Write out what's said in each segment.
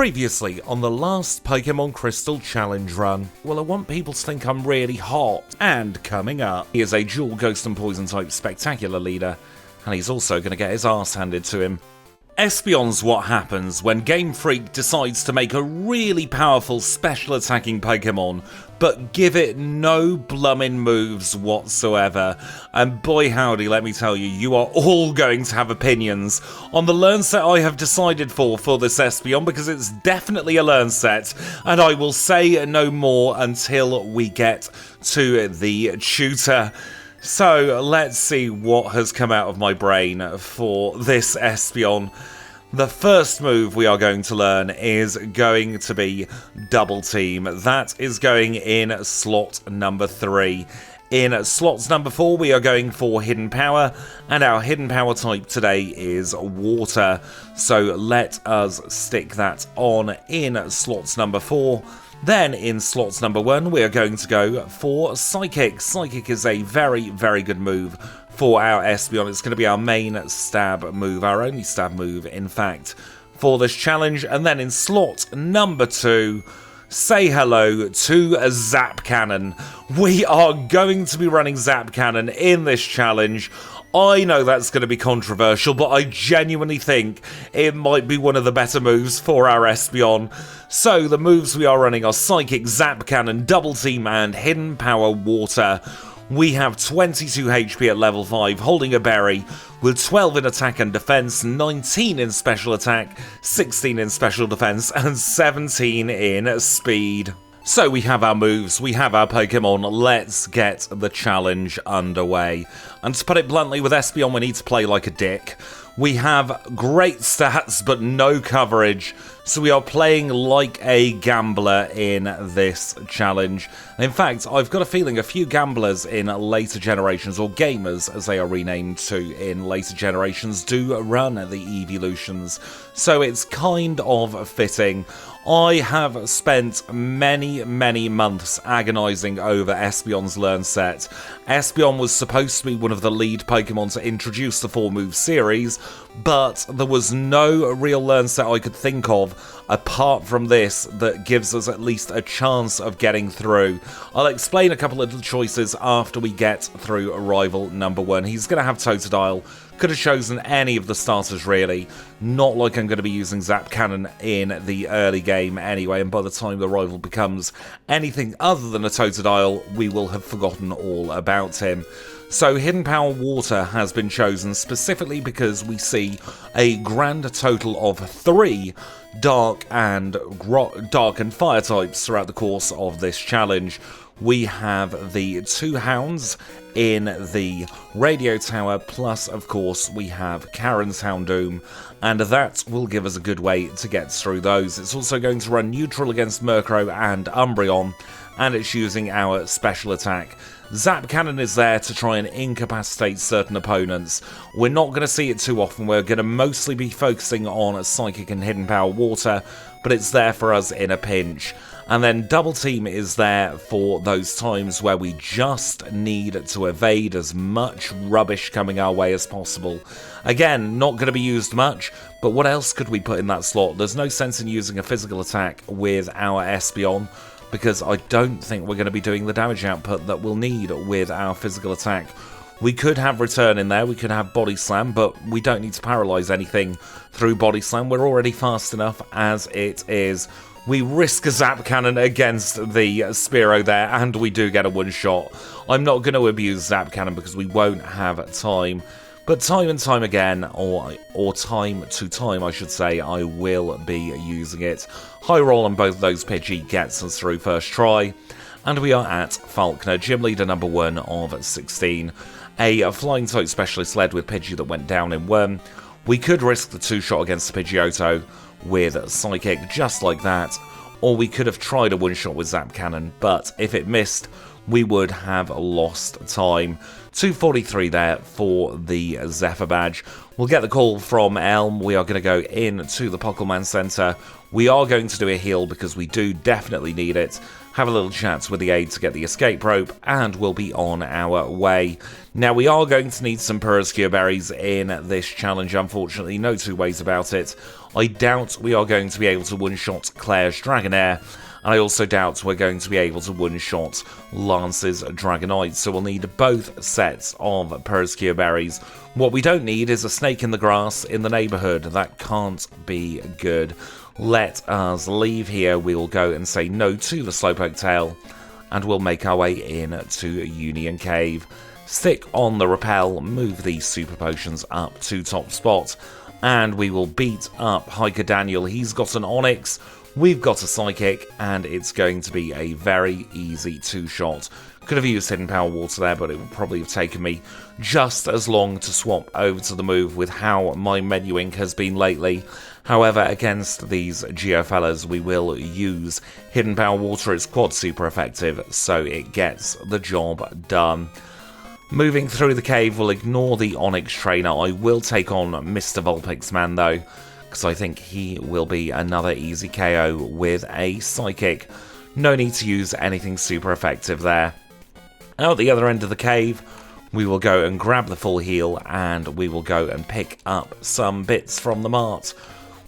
Previously on the last Pokémon Crystal challenge run. Well, I want people to think I'm really hot. And coming up, he is a dual Ghost and Poison type spectacular leader, and he's also going to get his arse handed to him. ESPEON's what happens when Game Freak decides to make a really powerful special attacking Pokémon, but give it no blummin' moves whatsoever. And boy howdy, let me tell you, you are all going to have opinions on the learn set I have decided for this ESPEON, because it's definitely a learn set, and I will say no more until we get to the tutor. So let's see what has come out of my brain for this ESPEON. The first move we are going to learn is going to be Double Team. That is going in slot number 3. In slots number 4 we are going for Hidden Power, and our Hidden Power type today is Water. So let us stick that on in slots number 4. Then in slots number 1 we are going to go for Psychic. Psychic is a very, very good move for our ESPEON. It's going to be our main stab move, our only stab move in fact, for this challenge. And then in slot number 2, say hello to Zap Cannon. We are going to be running Zap Cannon in this challenge. I know that's going to be controversial, but I genuinely think it might be one of the better moves for our ESPEON. So the moves we are running are Psychic, Zap Cannon, Double Team, and Hidden Power Water. We have 22 HP at level 5, holding a berry, with 12 in attack and defense, 19 in special attack, 16 in special defense, and 17 in speed. So we have our moves, we have our Pokemon, let's get the challenge underway. And to put it bluntly, with ESPEON we need to play like a dick. We have great stats but no coverage, so we are playing like a gambler in this challenge. In fact, I've got a feeling a few gamblers in later generations, or gamers as they are renamed to in later generations, do run the evolutions, so it's kind of fitting. I have spent many months agonising over ESPEON's learn set. ESPEON was supposed to be one of the lead Pokemon to introduce the 4-move series, but there was no real learn set I could think of apart from this that gives us at least a chance of getting through. I'll explain a couple of the choices after we get through arrival number 1. He's going to have Totodile. Could have chosen any of the starters really, not like I'm going to be using Zap Cannon in the early game anyway, and by the time the rival becomes anything other than a Totodile, we will have forgotten all about him. So Hidden Power Water has been chosen specifically because we see a grand total of 3 Dark and Fire types throughout the course of this challenge. We have the 2 Hounds in the Radio Tower, plus of course we have Karen's Houndoom, and that will give us a good way to get through those. It's also going to run neutral against Murkrow and Umbreon, and it's using our special attack. Zap Cannon is there to try and incapacitate certain opponents. We're not going to see it too often, we're going to mostly be focusing on Psychic and Hidden Power Water, but it's there for us in a pinch. And then Double Team is there for those times where we just need to evade as much rubbish coming our way as possible. Again, not going to be used much, but what else could we put in that slot? There's no sense in using a physical attack with our ESPEON, because I don't think we're going to be doing the damage output that we'll need with our physical attack. We could have Return in there, we could have Body Slam, but we don't need to paralyze anything through Body Slam. We're already fast enough as it is. We risk a Zap Cannon against the Spearow there, and we do get a one-shot. I'm not going to abuse Zap Cannon because we won't have time. But time and time again, or time to time I should say, I will be using it. High roll on both of those Pidgey gets us through first try. And we are at Falkner, Gym Leader number 1 of 16. A Flying type specialist led with Pidgey that went down in 1. We could risk the 2-shot against the Pidgeotto with Psychic just like that, or we could have tried a one-shot with Zap Cannon, but if it missed, we would have lost time. 2:43 there for the Zephyr badge. We'll get the call from Elm. We are going to go into the Pokémon Center. We are going to do a heal because we do definitely need it. Have a little chat with the aide to get the escape rope, and we'll be on our way. Now, we are going to need some Puruscure berries in this challenge, unfortunately. No two ways about it. I doubt we are going to be able to one-shot Claire's Dragonair, and I also doubt we're going to be able to one-shot Lance's Dragonite, so we'll need both sets of Puruscure berries. What we don't need is a snake in the grass in the neighborhood. That can't be good. Let us leave here. We will go and say no to the Slowpoke Tail, and we'll make our way in to Union Cave. Stick on the rappel, move these super potions up to top spot, and we will beat up Hiker Daniel. He's got an Onyx, we've got a Psychic, and it's going to be a very easy two-shot. Could have used Hidden Power Water there, but it would probably have taken me just as long to swap over to the move with how my menuing has been lately. However, against these Geofellas, we will use Hidden Power Water. It's quad super effective, so it gets the job done. Moving through the cave, we'll ignore the Onyx Trainer. I will take on Mr. Vulpix Man, though, because I think he will be another easy KO with a Psychic. No need to use anything super effective there. Out the other end of the cave, we will go and grab the full heal, and we will go and pick up some bits from the mart.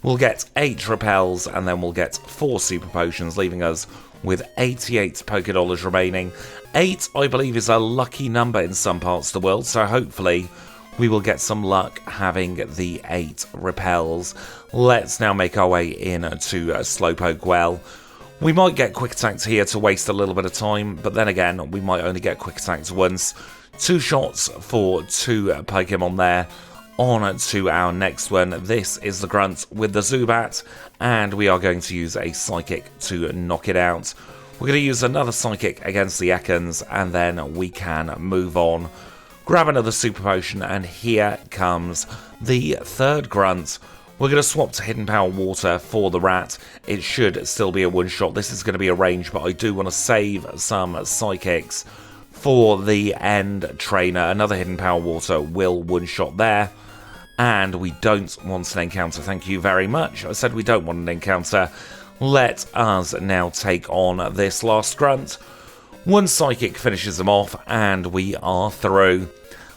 We'll get 8 repels, and then we'll get 4 super potions, leaving us with 88 Pokédollars remaining. 8, I believe, is a lucky number in some parts of the world, so hopefully we will get some luck having the 8 repels. Let's now make our way in to Slowpoke Well. We might get quick attacks here to waste a little bit of time, but then again, we might only get quick attacks once. 2 shots for 2 Pokemon there. On to our next one. This is the Grunt with the Zubat, and we are going to use a Psychic to knock it out. We're going to use another Psychic against the Ekans, and then we can move on. Grab another Super Potion, and here comes the third Grunt. We're going to swap to Hidden Power Water for the Rat. It should still be a one-shot. This is going to be a range, but I do want to save some Psychics for the End Trainer. Another Hidden Power Water will one-shot there. And we don't want an encounter, thank you very much. I said we don't want an encounter. Let us now take on this last Grunt. 1 Psychic finishes them off, and we are through.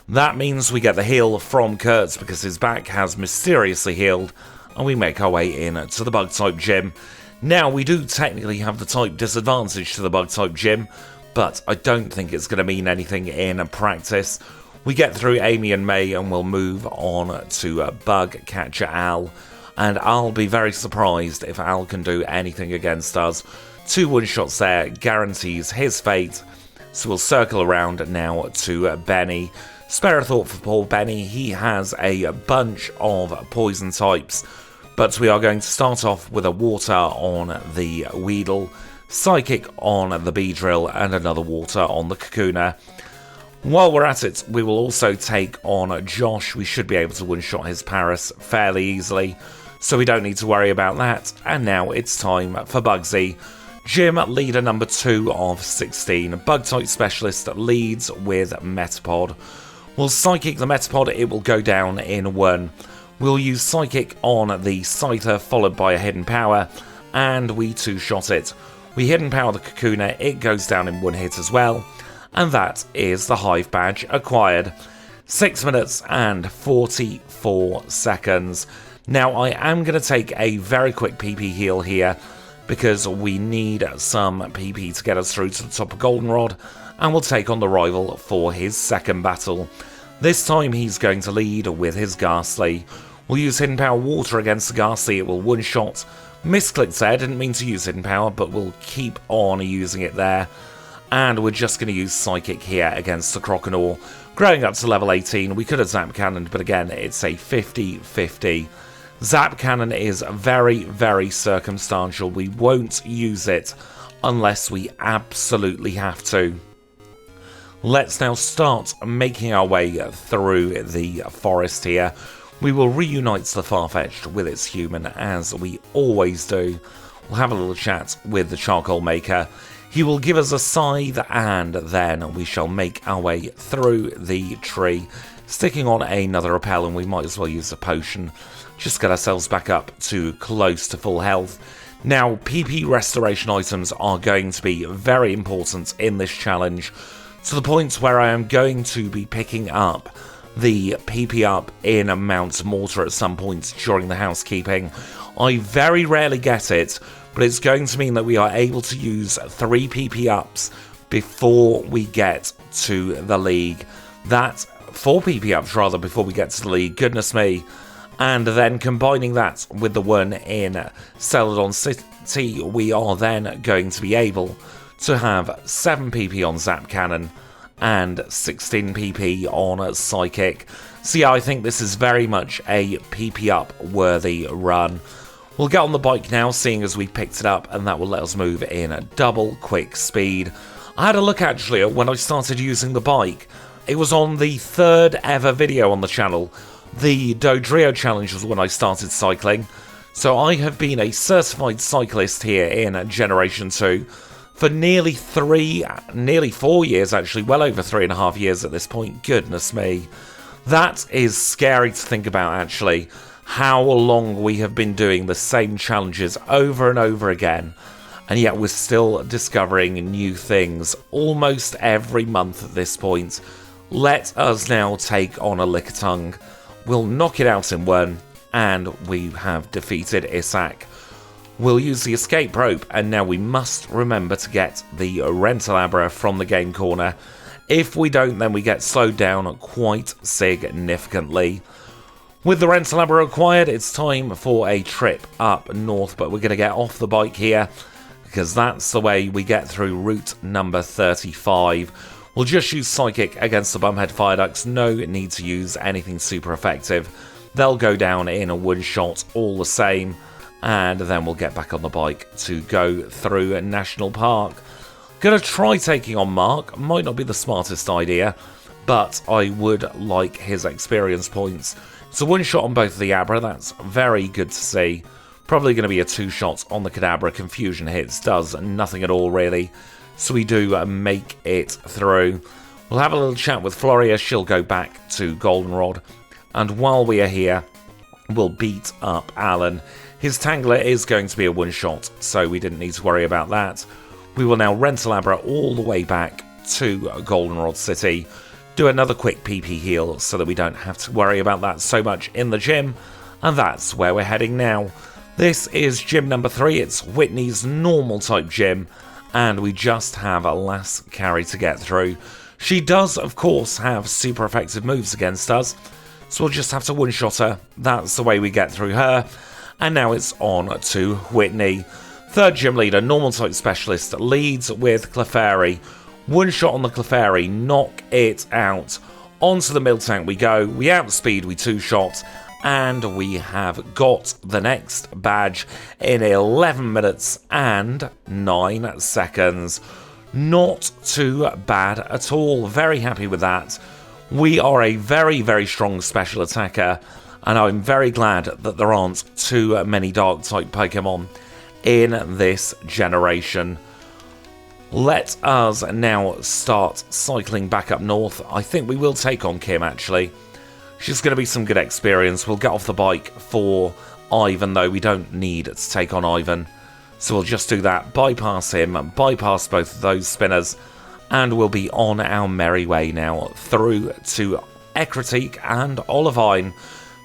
That means we get the heal from Kurtz because his back has mysteriously healed, and we make our way in to the Bug-type gym. Now, we do technically have the type disadvantage to the Bug-type gym, but I don't think it's going to mean anything in practice. We get through Amy and May, and we'll move on to Bug Catcher Al. And I'll be very surprised if Al can do anything against us. 2 one-shots there guarantees his fate. So we'll circle around now to Benny. Spare a thought for poor Benny. He has a bunch of poison types. But we are going to start off with a Water on the Weedle, Psychic on the Beedrill, and another Water on the Kakuna. While we're at it, we will also take on Josh. We should be able to one-shot his Paris fairly easily, so we don't need to worry about that. And now it's time for Bugsy. Gym leader number 2 of 16. Bug-type specialist leads with Metapod. We'll Psychic the Metapod, it will go down in 1. We'll use Psychic on the Scyther, followed by a Hidden Power, and we two-shot it. We Hidden Power the Kakuna, it goes down in 1 hit as well. And that is the Hive badge acquired. 6 minutes and 44 seconds. Now, I am going to take a very quick PP heal here because we need some PP to get us through to the top of Goldenrod, and we'll take on the rival for his second battle. This time he's going to lead with his Ghastly. We'll use Hidden Power Water against the Ghastly, it will one-shot. Misclicked there, didn't mean to use Hidden Power, but we'll keep on using it there. And we're just going to use Psychic here against the Croconaw. Growing up to level 18, we could have Zap Cannon, but again, it's a 50-50. Zap Cannon is very, very circumstantial. We won't use it unless we absolutely have to. Let's now start making our way through the forest here. We will reunite the Farfetch'd with its human, as we always do. We'll have a little chat with the Charcoal Maker. He will give us a scythe, and then we shall make our way through the tree, sticking on another repel, and we might as well use a potion. Just get ourselves back up to close to full health. Now, PP restoration items are going to be very important in this challenge, to the point where I am going to be picking up the PP up in a Mount Mortar at some point during the housekeeping. I very rarely get it, but it's going to mean that we are able to use 3 PP ups before we get to the league. 4 PP ups rather before we get to the league, goodness me. And then combining that with the one in Celadon City, we are then going to be able to have 7 PP on Zap Cannon and 16 PP on Psychic. So yeah, I think this is very much a PP up worthy run. We'll get on the bike now, seeing as we picked it up, and that will let us move in at double quick speed. I had a look actually at when I started using the bike. It was on the 3rd ever video on the channel. The Dodrio challenge was when I started cycling. So I have been a certified cyclist here in Generation 2 for nearly 4 years actually, well over 3.5 years at this point, goodness me. That is scary to think about actually, how long we have been doing the same challenges over and over again, and yet we're still discovering new things almost every month at this point. Let us now take on a Lickitung. We'll knock it out in one, and we have defeated Isak. We'll use the escape rope, and now we must remember to get the Rentalabra from the game corner. If we don't, then we get slowed down quite significantly. With the Rentalabra acquired, it's time for a trip up north, but we're going to get off the bike here, because that's the way we get through route number 35. We'll just use Psychic against the Bumhead Fireducks, no need to use anything super effective. They'll go down in a one-shot all the same, and then we'll get back on the bike to go through National Park. Gonna try taking on Mark, might not be the smartest idea, but I would like his experience points. It's a one-shot on both of the Abra, that's very good to see. Probably going to be a 2-shot on the Kadabra. Confusion hits, does nothing at all really. So we do make it through. We'll have a little chat with Floria, she'll go back to Goldenrod. And while we are here, we'll beat up Alan. His Tangler is going to be a one-shot, so we didn't need to worry about that. We will now Rentalabra all the way back to Goldenrod City. Do another quick PP heal so that we don't have to worry about that so much in the gym. And that's where we're heading now. This is gym number 3, it's Whitney's normal type gym. And we just have a last carry to get through. She does, of course, have super effective moves against us, so we'll just have to one-shot her. That's the way we get through her. And now it's on to Whitney. 3rd gym leader, normal type specialist, leads with Clefairy. One shot on the Clefairy, knock it out. Onto the Miltank we go, we outspeed, we 2-shot, and we have got the next badge in 11 minutes and 9 seconds. Not too bad at all, very happy with that. We are a very, very strong special attacker, and I'm very glad that there aren't too many Dark-type Pokemon in this generation. Let us now start cycling back up north. I think we will take on Kim, actually. She's going to be some good experience. We'll get off the bike for Ivan, though. We don't need to take on Ivan. So we'll just do that, bypass him, bypass both of those spinners, and we'll be on our merry way now through to Ecruteak and Olivine.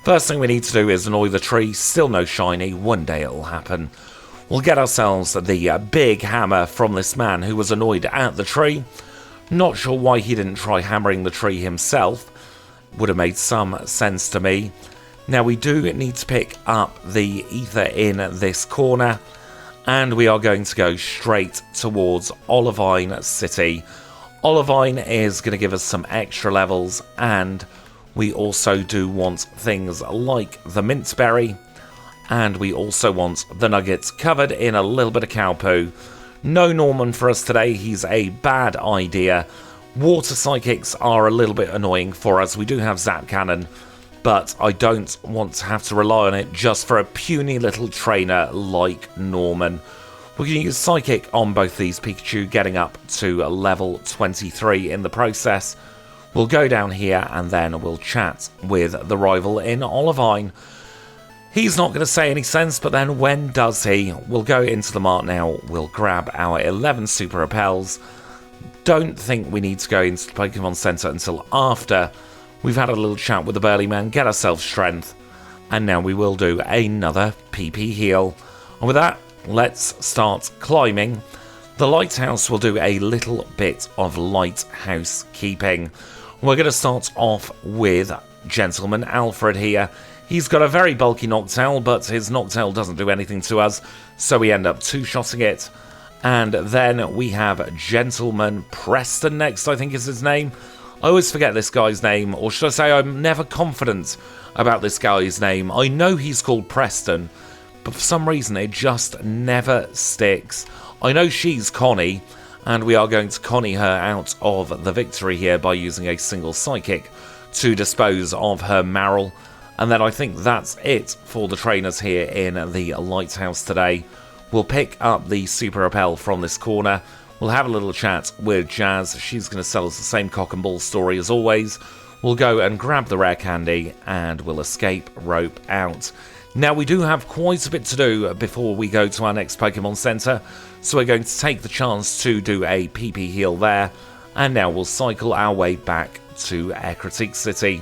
First thing we need to do is annoy the tree. Still no shiny. One day it'll happen. We'll get ourselves the big hammer from this man who was annoyed at the tree. Not sure why he didn't try hammering the tree himself. Would have made some sense to me. Now we do need to pick up the ether in this corner, and we are going to go straight towards Olivine City. Olivine is going to give us some extra levels, and we also do want things like the Mintberry, and we also want the nuggets covered in a little bit of cow poo. No Norman for us today, he's a bad idea. Water Psychics are a little bit annoying for us. We do have Zap Cannon, but I don't want to have to rely on it just for a puny little trainer like Norman. We can use Psychic on both these Pikachu, getting up to level 23 in the process. We'll go down here and then we'll chat with the rival in Olivine. He's not going to say any sense, but then when does he? We'll go into the mart now. We'll grab our 11 Super Repels. Don't think we need to go into the Pokemon Center until after we've had a little chat with the burly man, get ourselves strength, and now we will do another PP heal. And with that, let's start climbing. The lighthouse will do a little bit of lighthouse keeping. We're going to start off with Gentleman Alfred here. He's got a very bulky Noctowl, but his Noctowl doesn't do anything to us, so we end up two-shotting it. And then we have Gentleman Preston next, I think is his name. I always forget this guy's name, or should I say I'm never confident about this guy's name. I know he's called Preston, but for some reason it just never sticks. I know she's Connie, and we are going to Connie her out of the victory here by using a single Psychic to dispose of her Marill. And then I think that's it for the trainers here in the Lighthouse today. We'll pick up the Super Repel from this corner. We'll have a little chat with Jazz. She's going to sell us the same cock and ball story as always. We'll go and grab the rare candy and we'll escape rope out. Now we do have quite a bit to do before we go to our next Pokemon Center. So we're going to take the chance to do a PP heal there. And now we'll cycle our way back to Ecruteak City,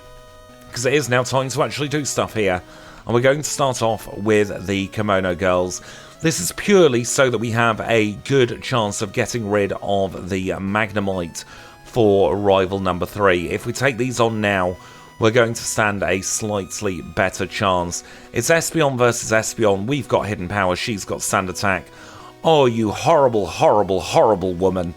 because it is now time to actually do stuff here. And we're going to start off with the Kimono Girls. This is purely so that we have a good chance of getting rid of the Magnemite for rival number 3. If we take these on now, we're going to stand a slightly better chance. It's ESPEON versus ESPEON. We've got Hidden Power, she's got Stand Attack. Oh, you horrible, horrible, horrible woman.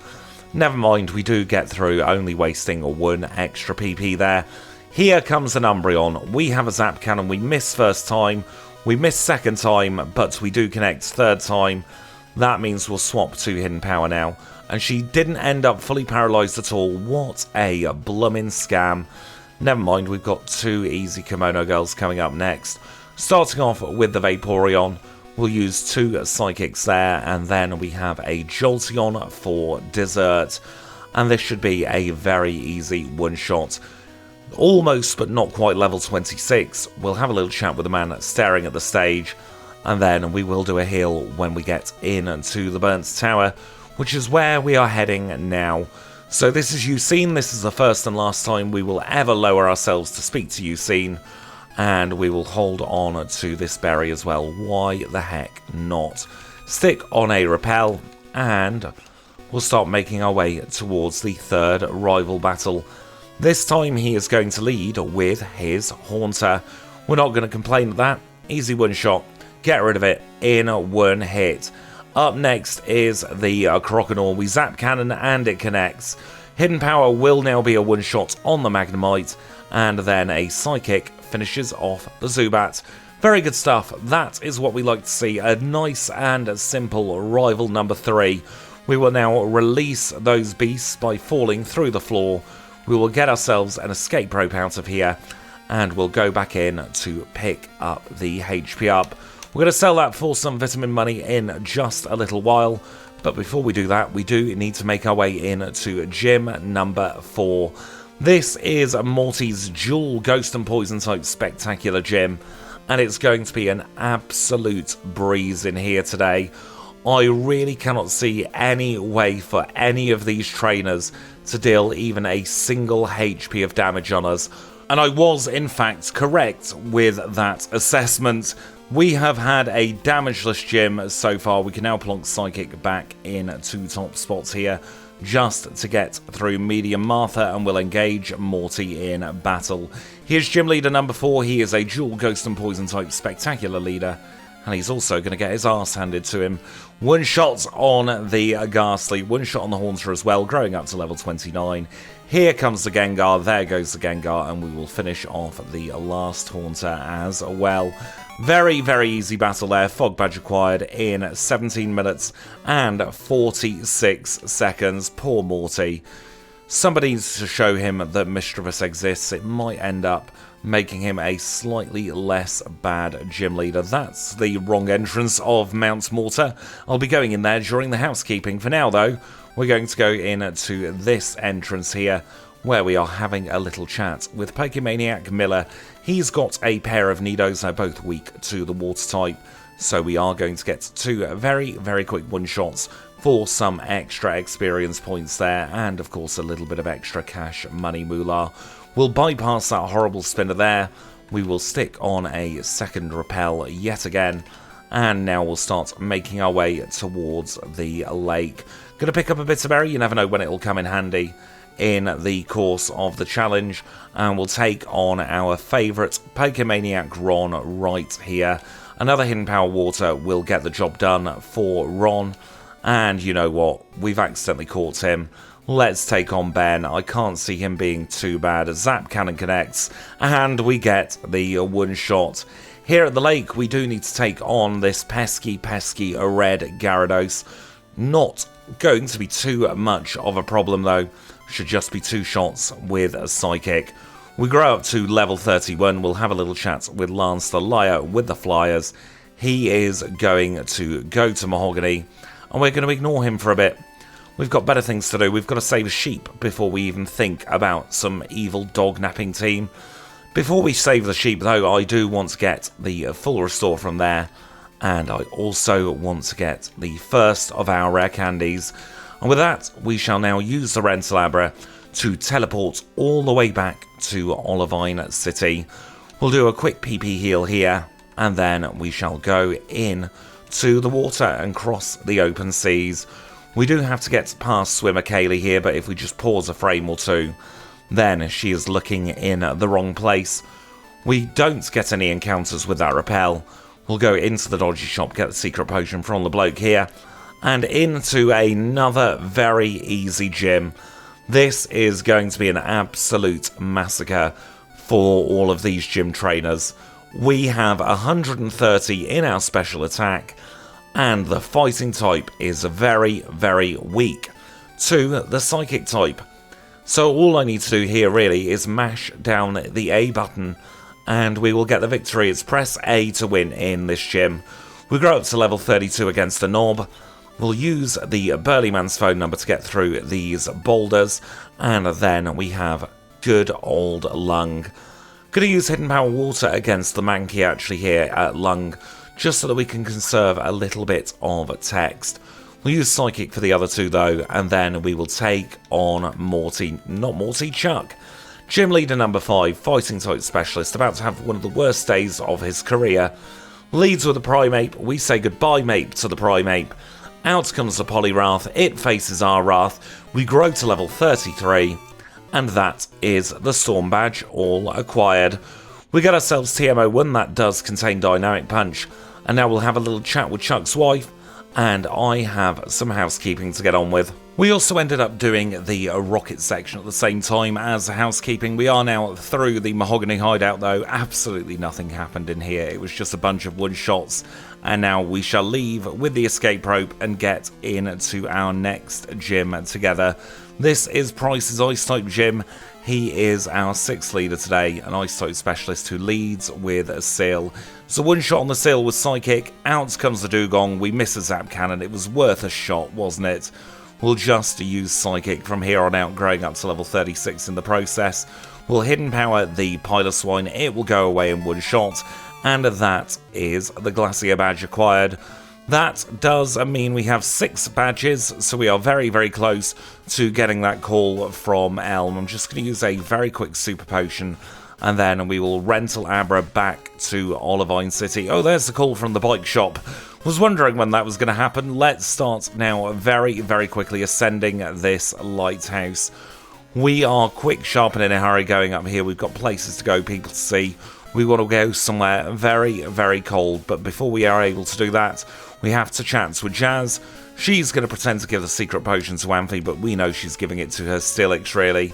Never mind, we do get through, only wasting 1 extra PP there. Here comes an Umbreon. We have a Zap Cannon. We miss first time. We miss second time, but we do connect third time. That means we'll swap to Hidden Power now. And she didn't end up fully paralysed at all. What a bloomin' scam. Never mind, we've got 2 easy Kimono Girls coming up next. Starting off with the Vaporeon. We'll use 2 Psychics there, and then we have a Jolteon for dessert. And this should be a very easy one-shot. Almost, but not quite level 26. We'll have a little chat with the man staring at the stage, and then we will do a heal when we get into the Burnt Tower, which is where we are heading now. So this is Eusine. This is the first and last time we will ever lower ourselves to speak to Eusine, and we will hold on to this berry as well. Why the heck not? Stick on a Repel, and we'll start making our way towards the third rival battle. This time he is going to lead with his Haunter. We're not going to complain at that. Easy one shot. Get rid of it in 1 hit. Up next is the Croconaw. We Zap Cannon and it connects. Hidden Power will now be a one shot on the Magnemite. And then a Psychic finishes off the Zubat. Very good stuff. That is what we like to see. A nice and simple rival number 3. We will now release those beasts by falling through the floor. We will get ourselves an escape rope out of here, and we'll go back in to pick up the HP up. We're going to sell that for some vitamin money in just a little while, but before we do that, we do need to make our way in to gym number 4. This is Morty's dual Ghost and Poison type spectacular gym, and it's going to be an absolute breeze in here today. I really cannot see any way for any of these trainers to deal even a single HP of damage on us. And I was, in fact, correct with that assessment. We have had a damageless gym so far. We can now plonk Psychic back in 2 top spots here, just to get through Medium Martha, and we'll engage Morty in battle. Here's gym leader number 4. He is a dual Ghost and Poison type spectacular leader, and he's also going to get his arse handed to him. One shot on the Ghastly, one shot on the Haunter as well, growing up to level 29. Here comes the Gengar, there goes the Gengar, and we will finish off the last Haunter as well. Very, very easy battle there. Fog Badge acquired in 17 minutes and 46 seconds. Poor Morty. Somebody needs to show him that Mischievous exists. It might end up making him a slightly less bad gym leader. That's the wrong entrance of Mount Mortar. I'll be going in there during the housekeeping. For now, though, we're going to go into this entrance here, where we are having a little chat with Pokemaniac Miller. He's got a pair of Nidos, they're both weak to the water type, so we are going to get 2 very, very quick one-shots for some extra experience points there, and of course a little bit of extra cash money moolah. We'll bypass that horrible spinner there, we will stick on a second repel yet again, and now we'll start making our way towards the lake. Gonna pick up a bit of berry, you never know when it'll come in handy in the course of the challenge, and we'll take on our favourite Pokemaniac Ron right here. Another Hidden Power Water will get the job done for Ron, and you know what, we've accidentally caught him. Let's take on Ben. I can't see him being too bad. Zap Cannon connects, and we get the one shot. Here at the lake, we do need to take on this pesky red Gyarados. Not going to be too much of a problem though. Should just be 2 shots with a Psychic. We grow up to level 31. We'll have a little chat with Lance the Liar with the Flyers. He is going to go to Mahogany, and we're going to ignore him for a bit. We've got better things to do. We've got to save a sheep before we even think about some evil dog napping team. Before we save the sheep though, I do want to get the full restore from there, and I also want to get the first of our rare candies. And with that, we shall now use the Rental Abra to teleport all the way back to Olivine City. We'll do a quick PP heal here, and then we shall go in to the water and cross the open seas. We do have to get past Swimmer Kaylee here, but if we just pause a frame or two, then she is looking in the wrong place. We don't get any encounters with that repel. We'll go into the dodgy shop, get the secret potion from the bloke here, and into another very easy gym. This is going to be an absolute massacre for all of these gym trainers. We have 130 in our special attack, and the fighting type is very, very weak to the psychic type. So all I need to do here really is mash down the A button, and we will get the victory. It's press A to win in this gym. We grow up to level 32 against a Knob. We'll use the Burly Man's phone number to get through these boulders, and then we have good old Lung. Gonna use Hidden Power Water against the Mankey actually here at Lung, just so that we can conserve a little bit of text. We'll use Psychic for the other 2 though, and then we will take on Chuck. Gym Leader number 5, Fighting Type Specialist, about to have one of the worst days of his career. Leads with a Primeape, we say goodbye mate to the Primeape. Out comes the Poliwrath, it faces our Wrath, we grow to level 33, and that is the Storm Badge all acquired. We get ourselves TM01, that does contain Dynamic Punch, and now we'll have a little chat with Chuck's wife, and I have some housekeeping to get on with. We also ended up doing the rocket section at the same time as housekeeping. We are now through the Mahogany hideout though. Absolutely nothing happened in here. It was just a bunch of one-shots. And now we shall leave with the escape rope and get into our next gym together. This is Price's Ice-type gym. He is our 6th leader today, an Ice-type specialist who leads with a Seal. So one shot on the Seal with Psychic. Out comes the Dugong. We miss a Zap Cannon. It was worth a shot, wasn't it? We'll just use Psychic from here on out, growing up to level 36 in the process. We'll Hidden Power the Piloswine. It will go away in one shot. And that is the Glacier Badge acquired. That does mean we have 6 badges, so we are very, very close to getting that call from Elm. I'm just going to use a very quick Super Potion, and then we will Rental Abra back to Olivine City. Oh, there's the call from the bike shop. Was wondering when that was going to happen. Let's start now very, very quickly ascending this lighthouse. We are quick, sharp, and in a hurry going up here. We've got places to go, people to see. We want to go somewhere very, very cold, but before we are able to do that, we have to chat with Jazz. She's going to pretend to give the secret potion to Amphi, but we know she's giving it to her Steelix, really.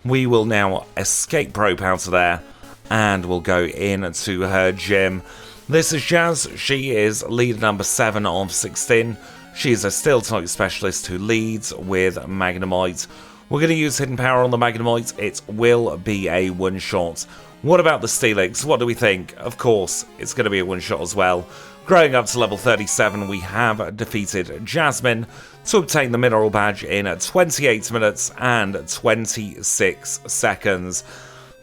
We will now escape rope out of there, and we'll go into her gym. This is Jazz. She is leader number 7 of 16. She is a Steel-type specialist who leads with Magnemite. We're going to use Hidden Power on the Magnemite. It will be a one-shot. What about the Steelix? What do we think? Of course, it's going to be a one-shot as well. Growing up to level 37, we have defeated Jasmine to obtain the Mineral Badge in 28 minutes and 26 seconds.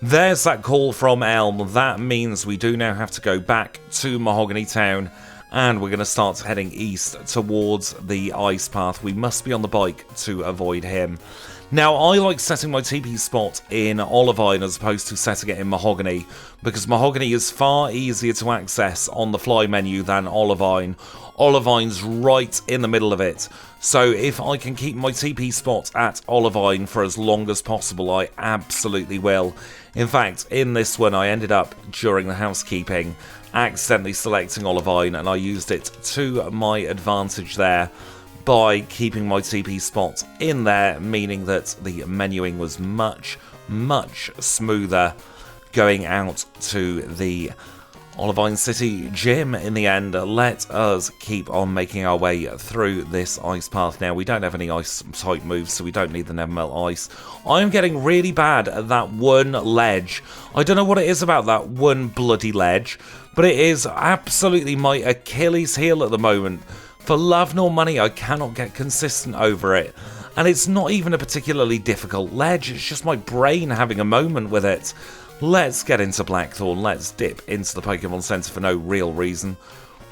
There's that call from Elm. That means we do now have to go back to Mahogany Town, and we're going to start heading east towards the ice path. We must be on the bike to avoid him. Now, I like setting my TP spot in Olivine as opposed to setting it in Mahogany, because Mahogany is far easier to access on the fly menu than Olivine. Olivine's right in the middle of it, so if I can keep my TP spot at Olivine for as long as possible, I absolutely will. In fact, in this one, I ended up, during the housekeeping, accidentally selecting Olivine, and I used it to my advantage there by keeping my TP spot in there, meaning that the menuing was much, much smoother going out to the Olivine City gym in the end. Let us keep on making our way through this ice path now. We don't have any ice type moves, so we don't need the Nevermelt Ice. I'm getting really bad at that one ledge. I don't know what it is about that one bloody ledge, but it is absolutely my Achilles heel at the moment. For love nor money, I cannot get consistent over it. And it's not even a particularly difficult ledge, it's just my brain having a moment with it. Let's get into Blackthorn, let's dip into the Pokemon Center for no real reason.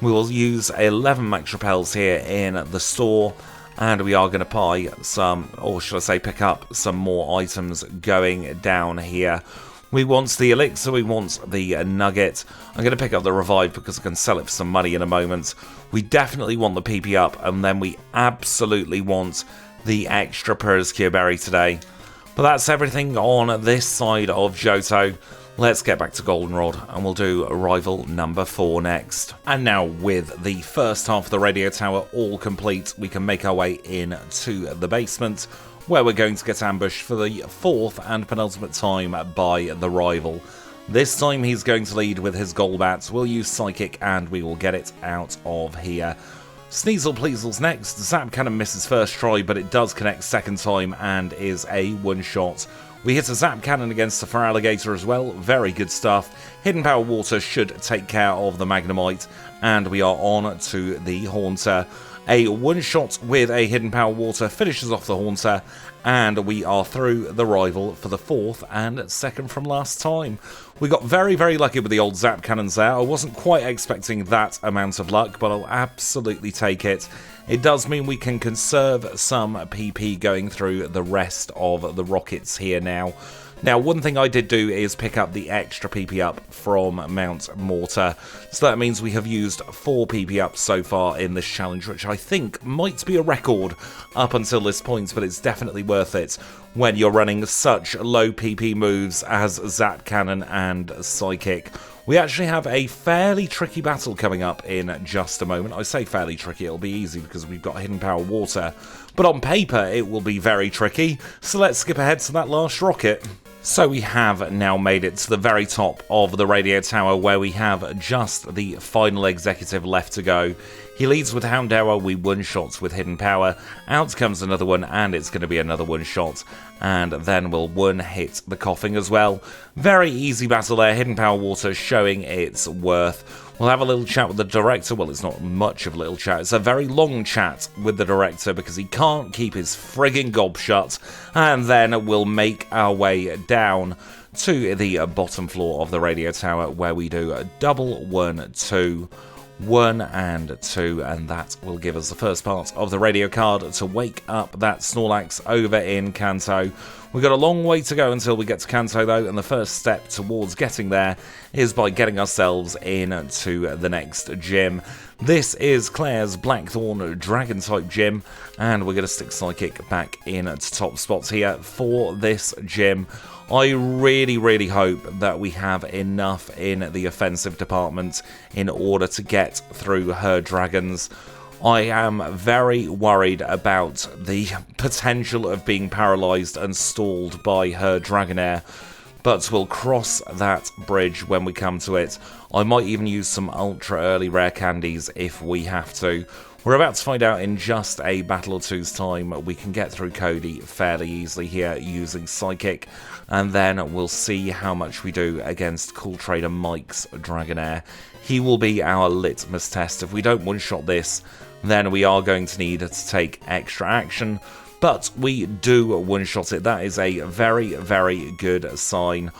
We will use 11 Max Repels here in the store, and we are going to buy some, or should I say pick up some more items going down here. We want the Elixir, we want the Nugget. I'm going to pick up the Revive because I can sell it for some money in a moment. We definitely want the PP up, and then we absolutely want the extra Persecure Berry today. But that's everything on this side of Johto. Let's get back to Goldenrod, and we'll do Rival number 4 next. And now, with the first half of the radio tower all complete, we can make our way into the basement, where we're going to get ambushed for the 4th and penultimate time by the Rival. This time he's going to lead with his Golbat. We'll use Psychic and we will get it out of here. Sneasel Pleasel's next. Zap Cannon misses first try, but it does connect second time and is a one-shot. We hit a Zap Cannon against the Feraligatr as well. Very good stuff. Hidden Power Water should take care of the Magnemite, and we are on to the Haunter. A one-shot with a Hidden Power Water finishes off the Haunter, and we are through the Rival for the 4th and second from last time. We got very, very lucky with the old Zap Cannons there. I wasn't quite expecting that amount of luck, but I'll absolutely take it. It does mean we can conserve some PP going through the rest of the rockets here now. Now, one thing I did do is pick up the extra PP up from Mount Mortar. So that means we have used 4 PP ups so far in this challenge, which I think might be a record up until this point, but it's definitely worth it when you're running such low PP moves as Zap Cannon and Psychic. We actually have a fairly tricky battle coming up in just a moment. I say fairly tricky, it'll be easy because we've got Hidden Power Water. But on paper, it will be very tricky. So let's skip ahead to that last rocket. So we have now made it to the very top of the radio tower, where we have just the final executive left to go. He leads with Houndour, we one-shots with Hidden Power, out comes another one, and it's going to be another one-shot, and then we'll one-hit the Coughing as well. Very easy battle there, Hidden Power Water showing its worth. We'll have a little chat with the director. Well, it's not much of a little chat. It's a very long chat with the director because he can't keep his frigging gob shut. And then we'll make our way down to the bottom floor of the radio tower, where we do a double 1, 2, 1 and 2, and that will give us the first part of the radio card to wake up that Snorlax over in Kanto. We've got a long way to go until we get to Kanto though, and the first step towards getting there is by getting ourselves into the next gym. This is Claire's Blackthorn Dragon-type gym, and we're going to stick Psychic back in to top spots here for this gym. I really, really hope that we have enough in the offensive department in order to get through her dragons. I am very worried about the potential of being paralysed and stalled by her Dragonair, but we'll cross that bridge when we come to it. I might even use some ultra early rare candies if we have to. We're about to find out in just a battle or two's time. We can get through Cody fairly easily here using Psychic, and then we'll see how much we do against Cool Trader Mike's Dragonair. He will be our litmus test. If we don't one-shot this, then we are going to need to take extra action, but we do one-shot it. That is a very, very good sign.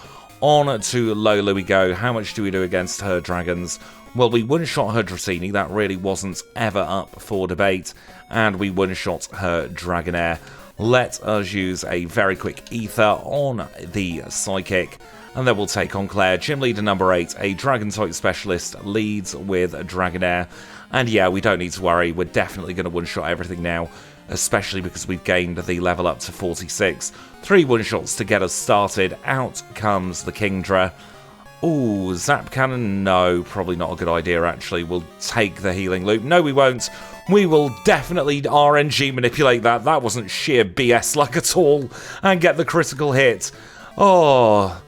On to Lola we go. How much do we do against her dragons? Well, we one-shot her Dratini, that really wasn't ever up for debate, and we one-shot her Dragonair. Let us use a very quick Ether on the Psychic, and then we'll take on Claire. Gym Leader number 8, a Dragon-type specialist, leads with a Dragonair, and yeah, we don't need to worry, we're definitely going to one-shot everything now, especially because we've gained the level up to 46. 3 one-shots to get us started. Out comes the Kingdra. Ooh, Zap Cannon? No, probably not a good idea, actually. We'll take the Healing Loop. No, we won't. We will definitely RNG manipulate that. That wasn't sheer BS luck at all. And get the critical hit. Oh,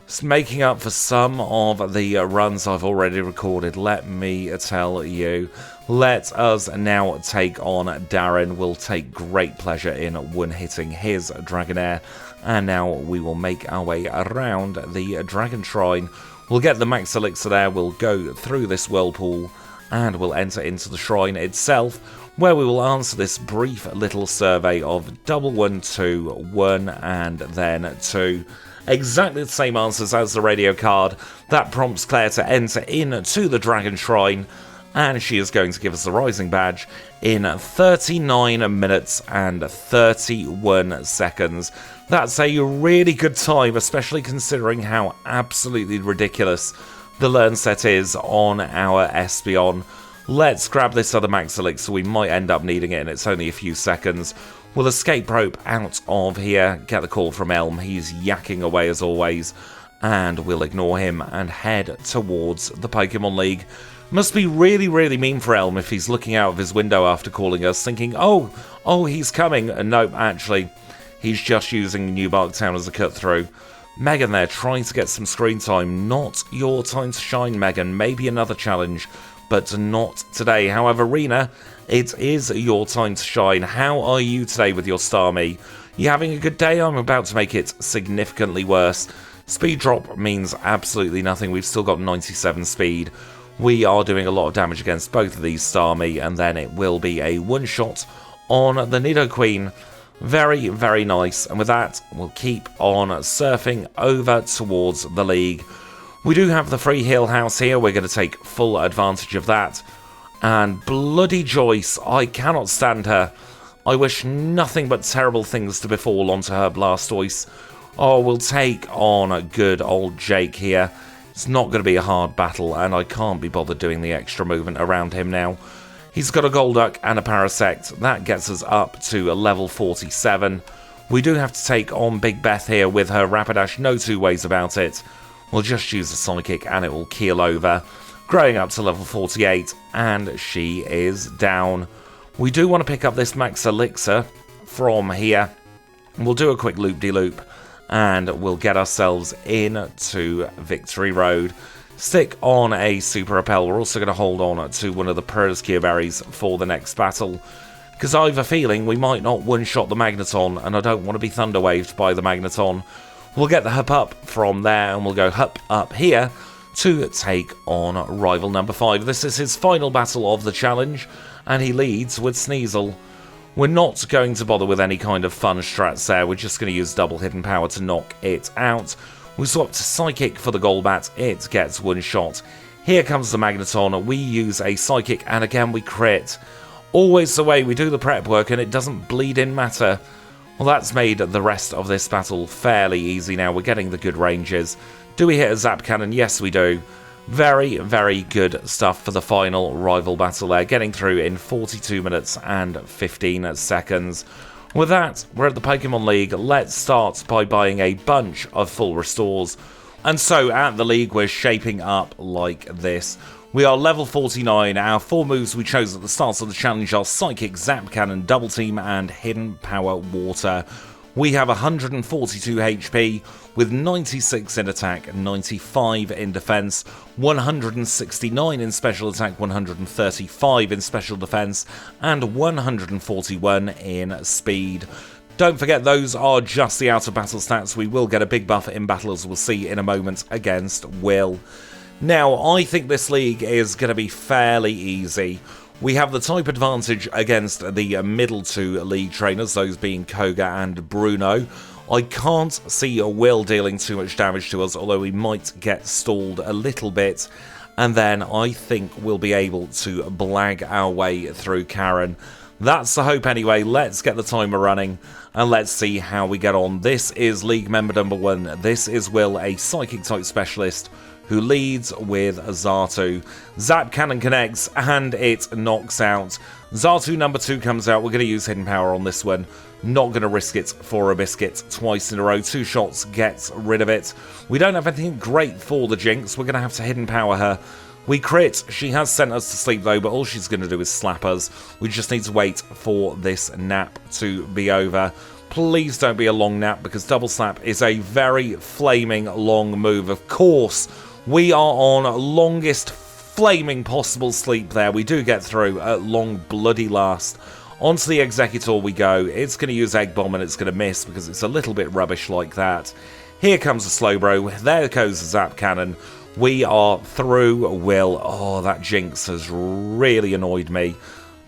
it's making up for some of the runs I've already recorded, let me tell you. Let us now take on Darren. We'll take great pleasure in one-hitting his Dragonair. And now we will make our way around the Dragon Shrine. We'll get the Max Elixir there, we'll go through this whirlpool, and we'll enter into the shrine itself, where we will answer this brief little survey of 1 1 2 1 and then 2. Exactly the same answers as the radio card. That prompts Claire to enter into the Dragon Shrine, and she is going to give us the Rising Badge in 39 minutes and 31 seconds. That's a really good time, especially considering how absolutely ridiculous the learn set is on our ESPEON. Let's grab this other Max Elixir, we might end up needing it, and it's only a few seconds. We'll escape rope out of here, get the call from Elm, he's yakking away as always, and we'll ignore him and head towards the Pokemon League. Must be really, really mean for Elm if he's looking out of his window after calling us, thinking, oh, he's coming. And nope, actually, he's just using New Barktown as a cut-through. Megan there, trying to get some screen time. Not your time to shine, Megan. Maybe another challenge, but not today. However, Rena, it is your time to shine. How are you today with your Starmie? You having a good day? I'm about to make it significantly worse. Speed drop means absolutely nothing. We've still got 97 speed. We are doing a lot of damage against both of these Starmie, and then it will be a one-shot on the Nidoqueen. Very, very nice. And with that, we'll keep on surfing over towards the league. We do have the free heal house here. We're going to take full advantage of that. And bloody Joyce, I cannot stand her. I wish nothing but terrible things to befall onto her Blastoise. Oh, we'll take on good old Jake here. It's not going to be a hard battle, and I can't be bothered doing the extra movement around him now. He's got a Golduck and a Parasect. That gets us up to a level 47. We do have to take on Big Beth here with her Rapidash, no two ways about it. We'll just use the Psychic and it will keel over. Growing up to level 48, and she is down. We do want to pick up this Max Elixir from here. We'll do a quick loop-de-loop. And we'll get ourselves into Victory Road. Stick on a Super Repel. We're also going to hold on to one of the Proscure Berries for the next battle, because I have a feeling we might not one-shot the Magneton, and I don't want to be Thunderwaved by the Magneton. We'll get the Hup Up from there, and we'll go Hup Up here to take on rival number 5. This is his final battle of the challenge, and he leads with Sneasel. We're not going to bother with any kind of fun strats there, we're just going to use double hidden power to knock it out. We swap to Psychic for the Golbat, it gets one shot. Here comes the Magneton, we use a Psychic and again we crit. Always the way we do the prep work and it doesn't bleed in matter. Well, that's made the rest of this battle fairly easy now, we're getting the good ranges. Do we hit a Zap Cannon? Yes we do. Very, very good stuff for the final rival battle there, getting through in 42 minutes and 15 seconds. With that, we're at the Pokemon League. Let's start by buying a bunch of full restores. And so, at the League, we're shaping up like this. We are level 49. Our 4 moves we chose at the start of the challenge are Psychic, Zap Cannon, Double Team, and Hidden Power Water. We have 142 HP with 96 in attack, 95 in defense, 169 in special attack, 135 in special defense, and 141 in speed. Don't forget, those are just the out of battle stats. We will get a big buff in battle, as we'll see in a moment, against Will. Now, I think this league is going to be fairly easy. We have the type advantage against the middle two league trainers, those being Koga and Bruno. I can't see Will dealing too much damage to us, although we might get stalled a little bit. And then I think we'll be able to blag our way through Karen. That's the hope anyway. Let's get the timer running and let's see how we get on. This is league member number 1. This is Will, a psychic type specialist, who leads with Xatu. Zap Cannon connects and it knocks out. Xatu number 2 comes out. We're going to use Hidden Power on this one. Not going to risk it for a biscuit twice in a row. 2 shots gets rid of it. We don't have anything great for the Jinx. We're going to have to Hidden Power her. We crit. She has sent us to sleep though, but all she's going to do is slap us. We just need to wait for this nap to be over. Please don't be a long nap, because double slap is a very flaming long move. Of course, we are on longest flaming possible sleep there. We do get through at long bloody last. Onto the Executor we go. It's going to use Egg Bomb and it's going to miss because it's a little bit rubbish like that. Here comes the Slowbro. There goes the Zap Cannon. We are through Will. Oh, that Jinx has really annoyed me.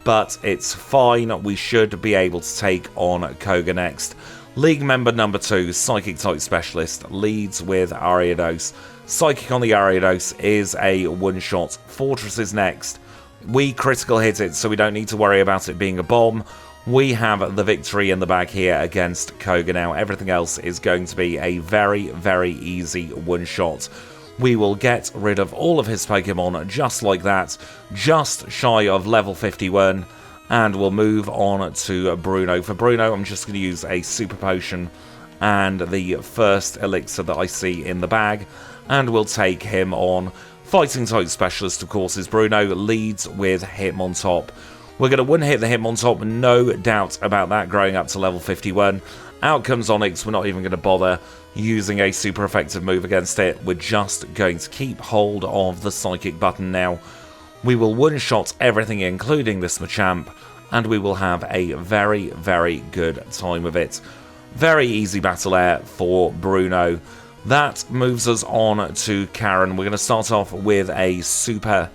But it's fine. We should be able to take on Koga next. League member number 2, Psychic type specialist, leads with Ariados. Psychic on the Ariados is a one-shot. Fortress is next. We critical hit it, so we don't need to worry about it being a bomb. We have the victory in the bag here against Koga now. Everything else is going to be a very, very easy one-shot. We will get rid of all of his Pokemon just like that, just shy of level 51, and we'll move on to Bruno. For Bruno, I'm just going to use a Super Potion and the first Elixir that I see in the bag, and we'll take him on. Fighting type specialist, of course, is Bruno, leads with Hitmontop. We're going to one-hit the Hitmontop, no doubt about that, growing up to level 51. Out comes Onyx. We're not even going to bother using a super effective move against it. We're just going to keep hold of the Psychic button now. We will one-shot everything, including this Machamp, and we will have a very, very good time of it. Very easy battle there for Bruno. That moves us on to Karen. We're going to start off with a Super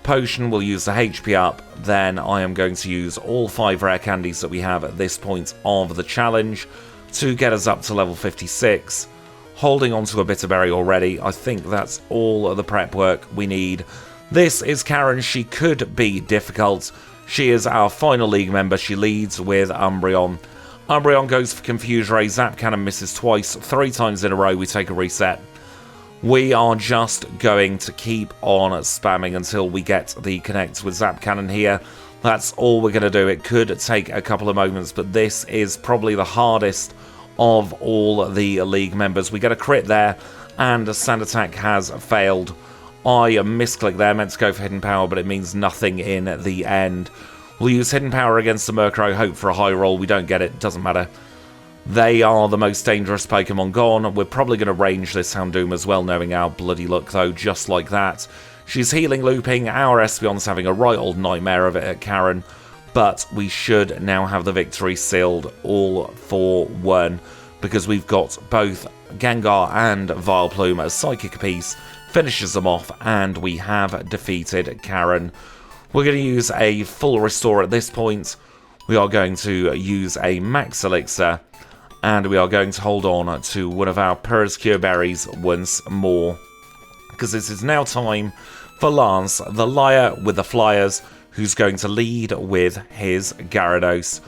Potion. We'll use the HP up. Then I am going to use all 5 rare candies that we have at this point of the challenge to get us up to level 56. Holding on to a Bitter Berry already. I think that's all of the prep work we need. This is Karen. She could be difficult. She is our final league member. She leads with Umbreon. Umbreon goes for Confuse Ray. Zap Cannon misses twice. 3 times in a row we take a reset. We are just going to keep on spamming until we get the connect with Zap Cannon here. That's all we're going to do. It could take a couple of moments, but this is probably the hardest of all the league members. We get a crit there, and a Sand Attack has failed. I misclicked there, meant to go for Hidden Power, but it means nothing in the end. We'll use Hidden Power against the Murkrow, hope for a high roll. We don't get it, doesn't matter. They are the most dangerous Pokemon gone. We're probably going to range this Houndoom as well, knowing our bloody luck though, just like that. She's healing looping, our Espeon's having a right old nightmare of it at Karen, but we should now have the victory sealed all for one, because we've got both Gengar and Vileplume as Psychic Piece, finishes them off, and we have defeated Karen. We're going to use a full restore at this point. We are going to use a Max Elixir, and we are going to hold on to one of our Purrs-Cure Berries once more, because this is now time for Lance, the liar with the flyers, who's going to lead with his Gyarados.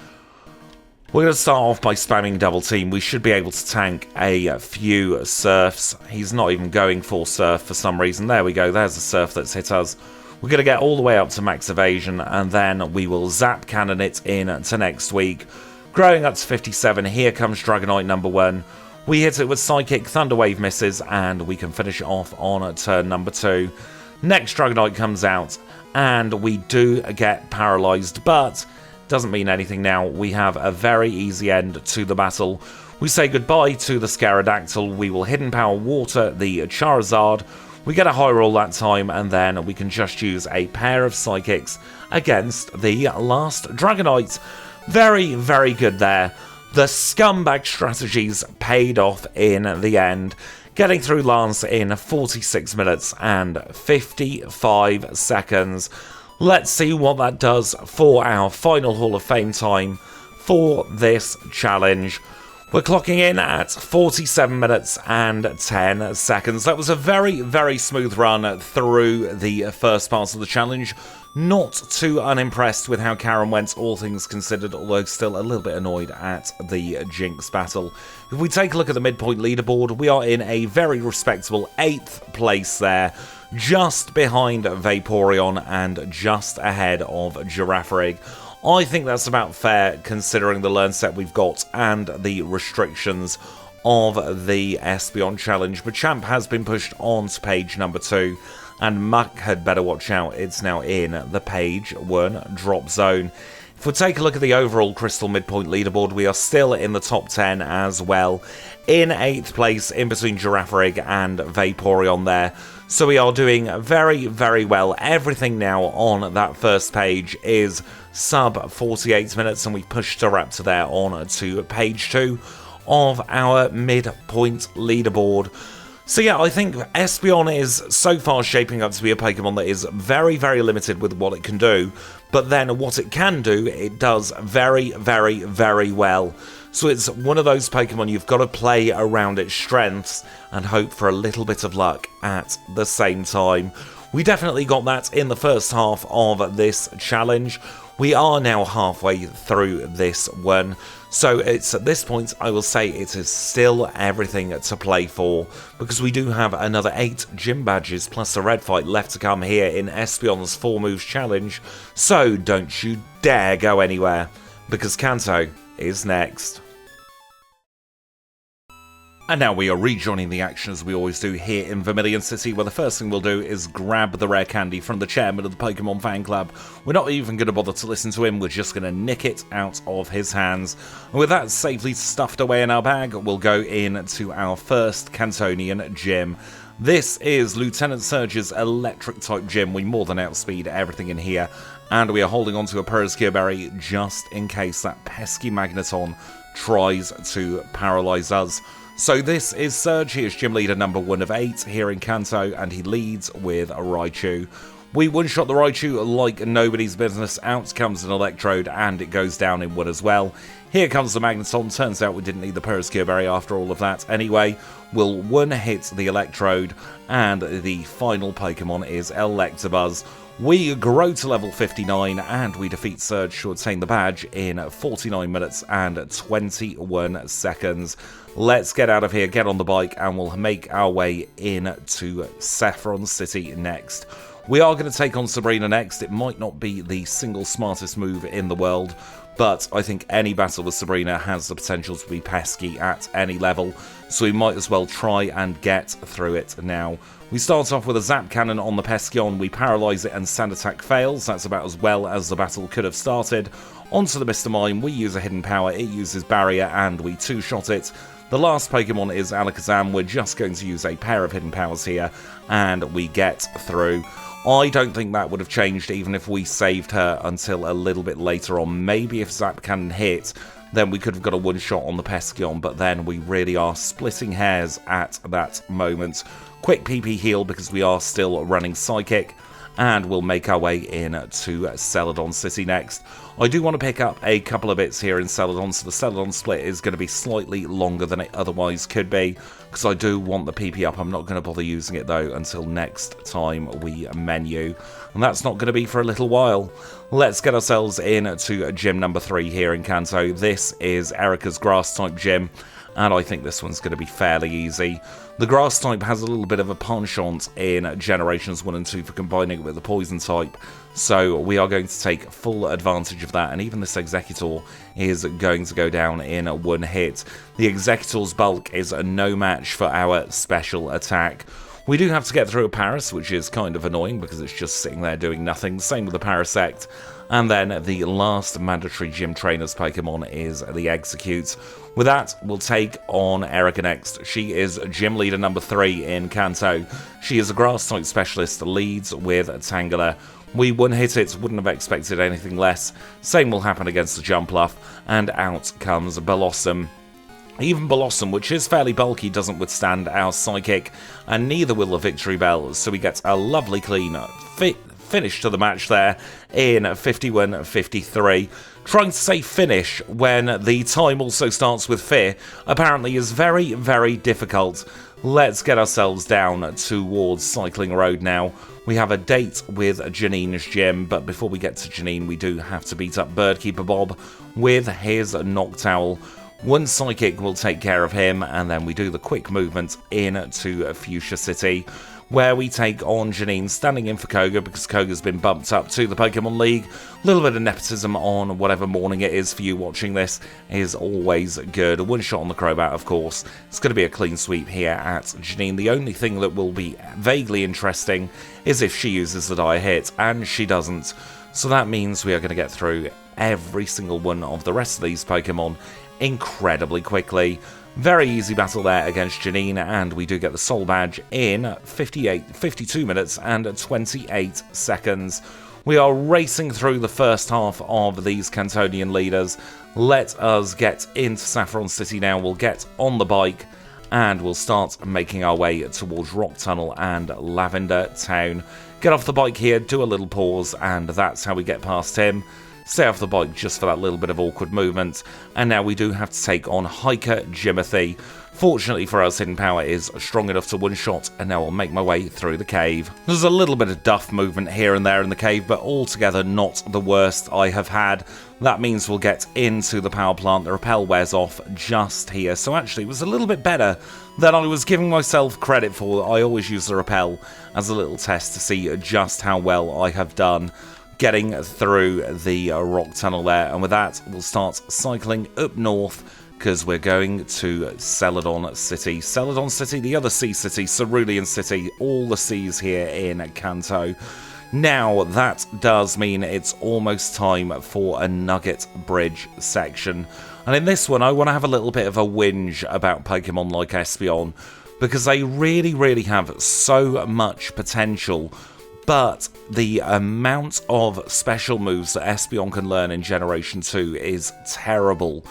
We're going to start off by spamming Double Team. We should be able to tank a few Surfs. He's not even going for Surf for some reason. There we go, there's a Surf that's hit us. We're going to get all the way up to max evasion, and then we will Zap Cannon it in to next week. Growing up to 57, here comes Dragonite number 1. We hit it with Psychic, Thunder Wave misses, and we can finish it off on turn number 2. Next Dragonite comes out, and we do get paralyzed, but doesn't mean anything now. We have a very easy end to the battle. We say goodbye to the Scarodactyl, we will Hidden Power Water the Charizard, we get a high roll that time, and then we can just use a pair of Psychics against the last Dragonite. Very, very good there. The scumbag strategies paid off in the end, getting through Lance in 46 minutes and 55 seconds. Let's see what that does for our final Hall of Fame time for this challenge. We're clocking in at 47 minutes and 10 seconds. That was a very, very smooth run through the first part of the challenge. Not too unimpressed with how Karen went, all things considered, although still a little bit annoyed at the Jinx battle. If we take a look at the midpoint leaderboard, we are in a very respectable 8th place there, just behind Vaporeon and just ahead of Girafarig. I think that's about fair considering the learn set we've got and the restrictions of the ESPEON challenge. Machamp has been pushed on to page number 2, and Muck had better watch out, it's now in the page 1 drop zone. If we take a look at the overall Crystal midpoint leaderboard, we are still in the top 10 as well, in 8th place in between Girafarig and Vaporeon there. So we are doing very, very well. Everything now on that first page is sub 48 minutes, and we pushed her up to there on to page 2 of our midpoint leaderboard. So yeah, I think Espeon is so far shaping up to be a Pokemon that is very, very limited with what it can do, but then what it can do, it does very, very, very well. So it's one of those Pokemon you've got to play around its strengths and hope for a little bit of luck at the same time. We definitely got that in the first half of this challenge. We are now halfway through this one, so it's at this point I will say it is still everything to play for, because we do have another 8 gym badges plus a red fight left to come here in Espeon's 4 moves challenge, so don't you dare go anywhere, because Kanto is next. And now we are rejoining the action as we always do here in Vermilion City, where the first thing we'll do is grab the rare candy from the chairman of the Pokemon fan club. We're not even going to bother to listen to him, we're just going to nick it out of his hands. And with that safely stuffed away in our bag, we'll go into our first Cantonian gym. This is Lieutenant Surge's electric-type gym. We more than outspeed everything in here, and we are holding on to a Periscure Berry just in case that pesky Magneton tries to paralyze us. So this is Surge, he is gym leader number 1 of 8 here in Kanto, and he leads with a Raichu. We one-shot the Raichu like nobody's business, out comes an Electrode, and it goes down in 1 as well. Here comes the Magneton, turns out we didn't need the Periscure Berry after all of that. Anyway, we'll one-hit the Electrode, and the final Pokemon is Electabuzz. We grow to level 59, and we defeat Surge to obtain the badge in 49 minutes and 21 seconds. Let's get out of here, get on the bike, and we'll make our way into Saffron City next. We are going to take on Sabrina next. It might not be the single smartest move in the world, but I think any battle with Sabrina has the potential to be pesky at any level, so we might as well try and get through it now. We start off with a Zap Cannon on the Peskeon, we paralyse it and Sand Attack fails. That's about as well as the battle could have started. Onto the Mr. Mime, we use a Hidden Power, it uses Barrier, and we two-shot it. The last Pokemon is Alakazam. We're just going to use a pair of Hidden Powers here, and we get through. I don't think that would have changed even if we saved her until a little bit later on. Maybe if Zap Cannon hit, then we could have got a one-shot on the Peskeon, but then we really are splitting hairs at that moment. Quick PP heal because we are still running Psychic, and we'll make our way in to Celadon City next. I do want to pick up a couple of bits here in Celadon, so the Celadon split is going to be slightly longer than it otherwise could be, because I do want the PP up. I'm not going to bother using it though until next time we menu, and that's not going to be for a little while. Let's get ourselves in to gym number 3 here in Kanto. This is Erica's grass type gym, and I think this one's going to be fairly easy. The grass type has a little bit of a penchant in Generations 1 and 2 for combining it with the poison type, so we are going to take full advantage of that, and even this Executor is going to go down in 1 hit. The Executor's bulk is no match for our special attack. We do have to get through a Paras, which is kind of annoying because it's just sitting there doing nothing. Same with the Parasect. And then the last mandatory gym trainers Pokemon is the Execute. With that, we'll take on Erica next. She is gym leader number 3 in Kanto. She is a grass type specialist, leads with Tangela. We one-hit it, wouldn't have expected anything less. Same will happen against the Jumpluff, and out comes Blossom. Even Blossom, which is fairly bulky, doesn't withstand our Psychic, and neither will the Victory Bell, so we get a lovely clean finish to the match there in 51-53. Trying to say finish when the time also starts with fear apparently is very, very difficult. Let's get ourselves down towards Cycling Road now. We have a date with Janine's gym, but before we get to Janine, we do have to beat up Birdkeeper Bob with his Noctowl. One Psychic will take care of him, and then we do the quick movement into Fuchsia City, where we take on Janine, standing in for Koga because Koga's been bumped up to the Pokemon League. A little bit of nepotism on whatever morning it is for you watching this is always good. One shot on the Crobat, of course. It's going to be a clean sweep here at Janine. The only thing that will be vaguely interesting is if she uses the Dire Hit, and she doesn't. So that means we are going to get through every single one of the rest of these Pokemon incredibly quickly. Very easy battle there against Janine, and we do get the Soul Badge in 52 minutes and 28 seconds. We are racing through the first half of these Cantonian leaders. Let us get into Saffron City now. We'll get on the bike, and we'll start making our way towards Rock Tunnel and Lavender Town. Get off the bike here, do a little pause, and that's how we get past him. Stay off the bike just for that little bit of awkward movement. And now we do have to take on Hiker Jimothy. Fortunately for us, Hidden Power is strong enough to one-shot, and now I'll make my way through the cave. There's a little bit of duff movement here and there in the cave, but altogether not the worst I have had. That means we'll get into the power plant. The repel wears off just here, so actually it was a little bit better than I was giving myself credit for. I always use the repel as a little test to see just how well I have done getting through the rock tunnel there. And with that, we'll start cycling up north because we're going to Celadon City. Celadon City, the other sea city, Cerulean City, all the seas here in Kanto. Now, that does mean it's almost time for a Nugget Bridge section. And in this one, I want to have a little bit of a whinge about Pokemon like ESPEON, because they really, really have so much potential. But the amount of special moves that ESPEON can learn in Generation 2 is terrible.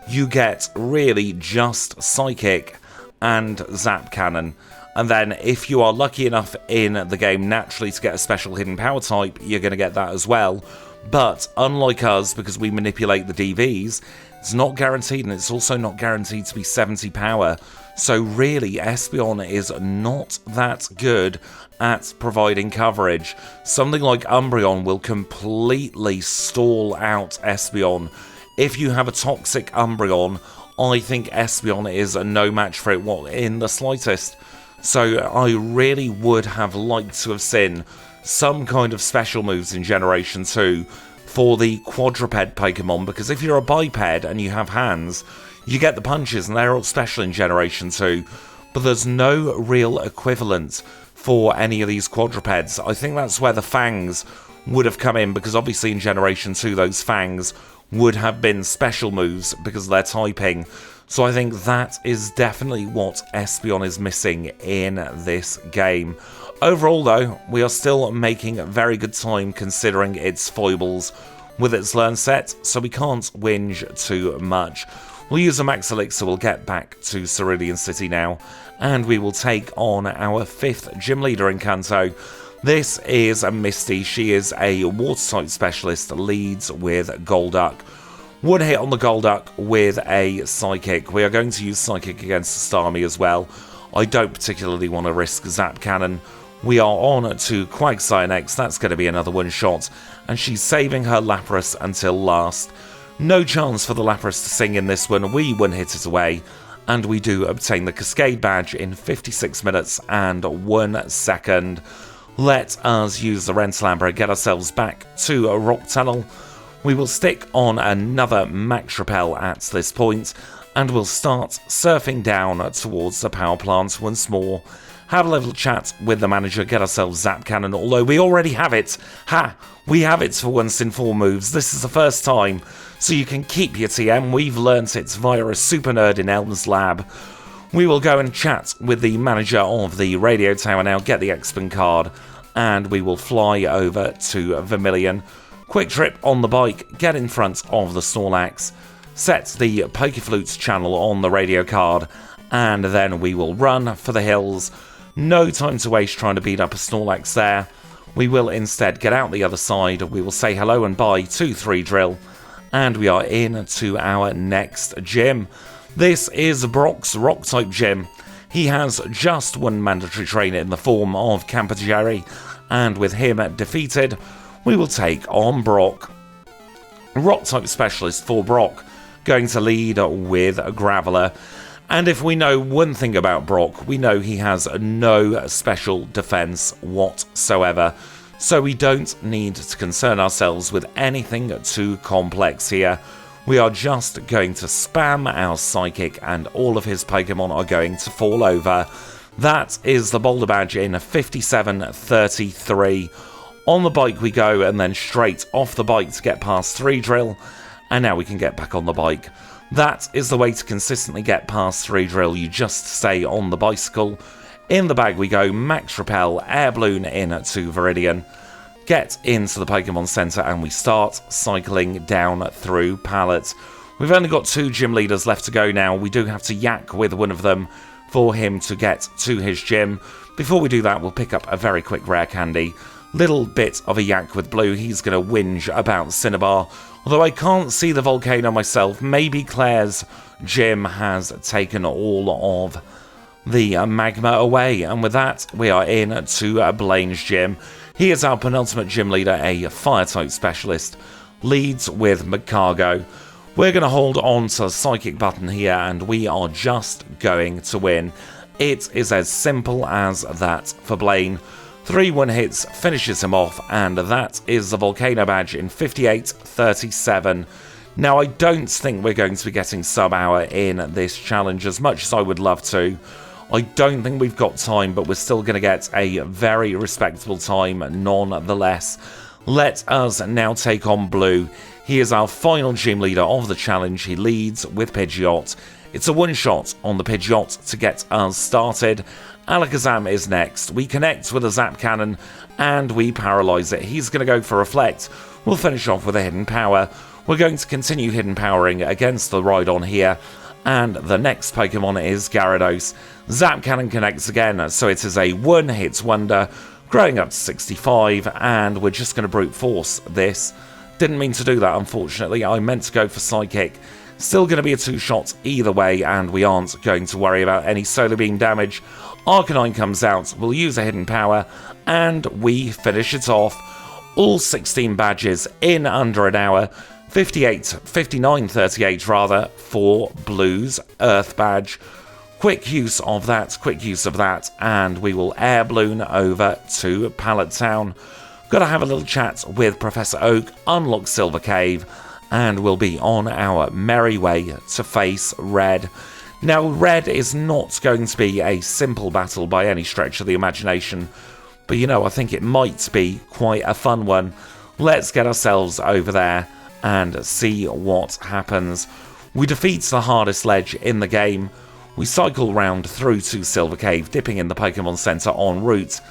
You get really just Psychic and Zap Cannon. And then if you are lucky enough in the game naturally to get a special Hidden Power type, you're going to get that as well. But unlike us, because we manipulate the DVs, it's not guaranteed, and it's also not guaranteed to be 70 power. So really, ESPEON is not that good at providing coverage. Something like Umbreon will completely stall out ESPEON. If you have a toxic Umbreon, I think ESPEON is a no match for it in the slightest. So I really would have liked to have seen some kind of special moves in Generation 2 for the quadruped Pokemon, because if you're a biped and you have hands, you get the punches and they're all special in Generation 2, but there's no real equivalent for any of these quadrupeds. I think that's where the Fangs would have come in, because obviously in Generation 2 those Fangs would have been special moves because of their typing. So I think that is definitely what ESPEON is missing in this game. Overall though, we are still making very good time considering its foibles with its learn set, so we can't whinge too much. We'll use a Max Elixir, we'll get back to Cerulean City now, and we will take on our 5th gym leader in Kanto. This is Misty. She is a water-type specialist, leads with Golduck. One hit on the Golduck with a Psychic. We are going to use Psychic against the Starmie as well. I don't particularly want to risk Zap Cannon. We are on to Quagsire next. That's going to be another one-shot, and she's saving her Lapras until last. No chance for the Lapras to sing in this one. We one-hit it away, and we do obtain the Cascade Badge in 56 minutes and 1 second. Let us use the Renslander, get ourselves back to a Rock Tunnel. We will stick on another Max Repel at this point, and we'll start surfing down towards the power plant once more. have a little chat with the manager, get ourselves Zap Cannon, although we already have it. We have it for once in 4 moves. This is the first time, so you can keep your TM. We've learnt it via a super nerd in Elm's lab. We will go and chat with the manager of the radio tower now, get the ESPEON card, and we will fly over to Vermilion. Quick trip on the bike, get in front of the Snorlax, set the Pokeflute channel on the radio card, and then we will run for the hills. No time to waste trying to beat up a Snorlax there. We will instead get out the other side, we will say hello and bye to 3 Drill, and we are in to our next gym. This is Brock's Rock-type gym. He has just one mandatory trainer in the form of Camper Jerry, and with him defeated, we will take on Brock. Rock-type specialist for Brock, going to lead with Graveler. And if we know one thing about Brock, we know he has no special defense whatsoever. So we don't need to concern ourselves with anything too complex here. We are just going to spam our Psychic and all of his Pokemon are going to fall over. That is the Boulder Badge in 57.33. On the bike we go, and then straight off the bike to get past 3 Drill. And now we can get back on the bike. That is the way to consistently get past 3 Drill. You just stay on the bicycle. In the bag we go, Max Repel, Air Balloon in to Viridian. Get into the Pokemon Center and we start cycling down through Pallet. We've only got 2 gym leaders left to go now. We do have to yak with one of them for him to get to his gym. Before we do that, we'll pick up a very quick rare candy. Little bit of a yak with Blue. He's going to whinge about Cinnabar. Although I can't see the volcano myself, maybe Claire's gym has taken all of the magma away. And with that, we are in to Blaine's gym. He is our penultimate gym leader, a fire-type specialist. Leads with Magcargo. We're going to hold on to the Psychic button here, and we are just going to win. It is as simple as that for Blaine. 3 1-hits finishes him off, and that is the Volcano Badge in 58.37. Now, I don't think we're going to be getting sub-hour in this challenge as much as I would love to. I don't think we've got time, but we're still going to get a very respectable time nonetheless. Let us now take on Blue. He is our final gym leader of the challenge. He leads with Pidgeot. It's a one-shot on the Pidgeot to get us started. Alakazam is next. We connect with a Zap Cannon and we paralyze it. He's going to go for Reflect. We'll finish off with a Hidden Power. We're going to continue Hidden Powering against the Rhydon here. And the next Pokemon is Gyarados. Zap Cannon connects again, so it is a one-hit wonder, growing up to 65, and we're just going to brute force this. Didn't mean to do that, unfortunately. I meant to go for Psychic. Still going to be a 2-shot either way, and we aren't going to worry about any Solar Beam damage. Arcanine comes out, we'll use a Hidden Power, and we finish it off. All 16 badges in under an hour. 59.38 rather, for Blue's Earth Badge. Quick use of that, and we will air balloon over to Pallet Town. Gotta have a little chat with Professor Oak, unlock Silver Cave, and we'll be on our merry way to face Red. Now, Red is not going to be a simple battle by any stretch of the imagination, but you know, I think it might be quite a fun one. Let's get ourselves over there and see what happens. We defeat the hardest ledge in the game. We cycle round through to Silver Cave, dipping in the Pokemon Center en route.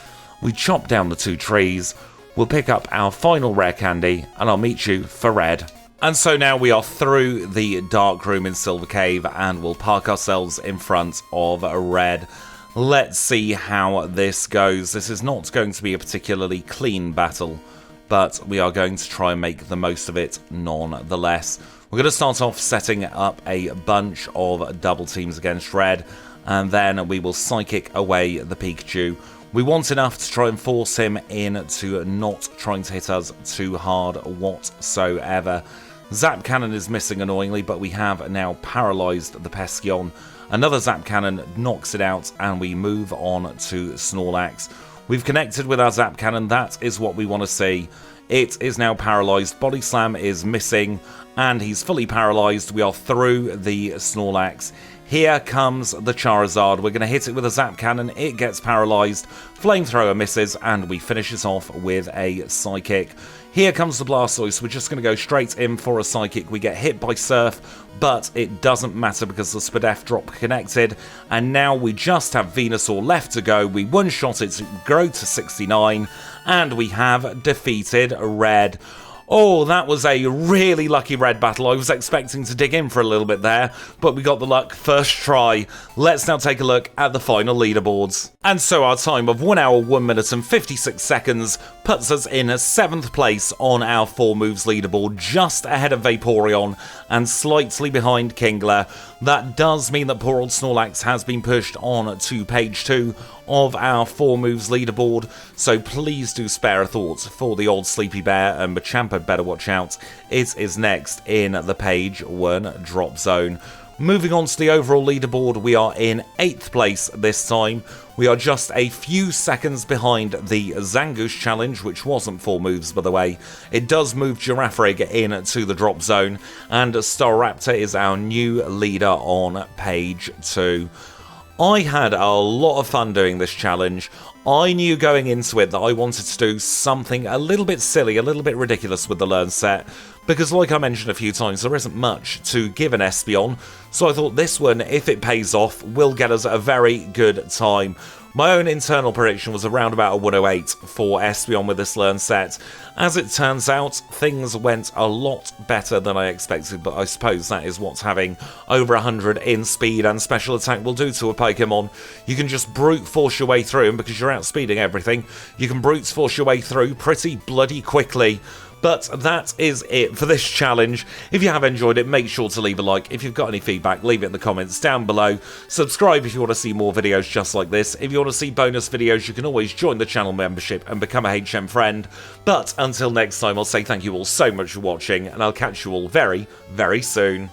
We chop down the 2 trees. We'll pick up our final rare candy, and I'll meet you for Red. And so now we are through the dark room in Silver Cave, and we'll park ourselves in front of Red. Let's see how this goes. This is not going to be a particularly clean battle, but we are going to try and make the most of it nonetheless. We're going to start off setting up a bunch of double teams against Red, and then we will Psychic away the Pikachu. We want enough to try and force him into not trying to hit us too hard whatsoever. Zap Cannon is missing annoyingly, but we have now paralysed the Peskeon. Another Zap Cannon knocks it out, and we move on to Snorlax. We've connected with our Zap Cannon, that is what we want to see. It is now paralysed, Body Slam is missing, and he's fully paralysed. We are through the Snorlax. Here comes the Charizard. We're going to hit it with a Zap Cannon. It gets paralyzed. Flamethrower misses, and we finish it off with a Psychic. Here comes the Blastoise. We're just going to go straight in for a Psychic. We get hit by Surf, but it doesn't matter because the Spadef drop connected. And now we just have Venusaur left to go. We one-shot it to grow to 69, and we have defeated Red. Oh, that was a really lucky Red battle. I was expecting to dig in for a little bit there, but we got the luck first try. Let's now take a look at the final leaderboards. And so our time of 1 hour, 1 minute and 56 seconds puts us in 7th place on our 4 moves leaderboard, just ahead of Vaporeon and slightly behind Kingler. That does mean that poor old Snorlax has been pushed on to page 2 of our 4 moves leaderboard, so please do spare a thought for the old Sleepy Bear, and Machamp better watch out. It is next in the page 1 drop zone. Moving on to the overall leaderboard, we are in 8th place this time. We are just a few seconds behind the Zangoose challenge, which wasn't 4 moves, by the way. It does move Girafarig into the drop zone, and Staraptor is our new leader on page 2. I had a lot of fun doing this challenge. I knew going into it that I wanted to do something a little bit silly, a little bit ridiculous with the Learn set, because like I mentioned a few times, there isn't much to give an Espeon, so I thought this one, if it pays off, will get us a very good time. My own internal prediction was around about a 108 for Espeon with this Learn set. As it turns out, things went a lot better than I expected, but I suppose that is what having over 100 in speed and special attack will do to a Pokemon. You can just brute force your way through, and because you're outspeeding everything, you can brute force your way through pretty bloody quickly. But that is it for this challenge. If you have enjoyed it, make sure to leave a like. If you've got any feedback, leave it in the comments down below. Subscribe if you want to see more videos just like this. If you want to see bonus videos, you can always join the channel membership and become a HM friend. But until next time, I'll say thank you all so much for watching, and I'll catch you all very, very soon.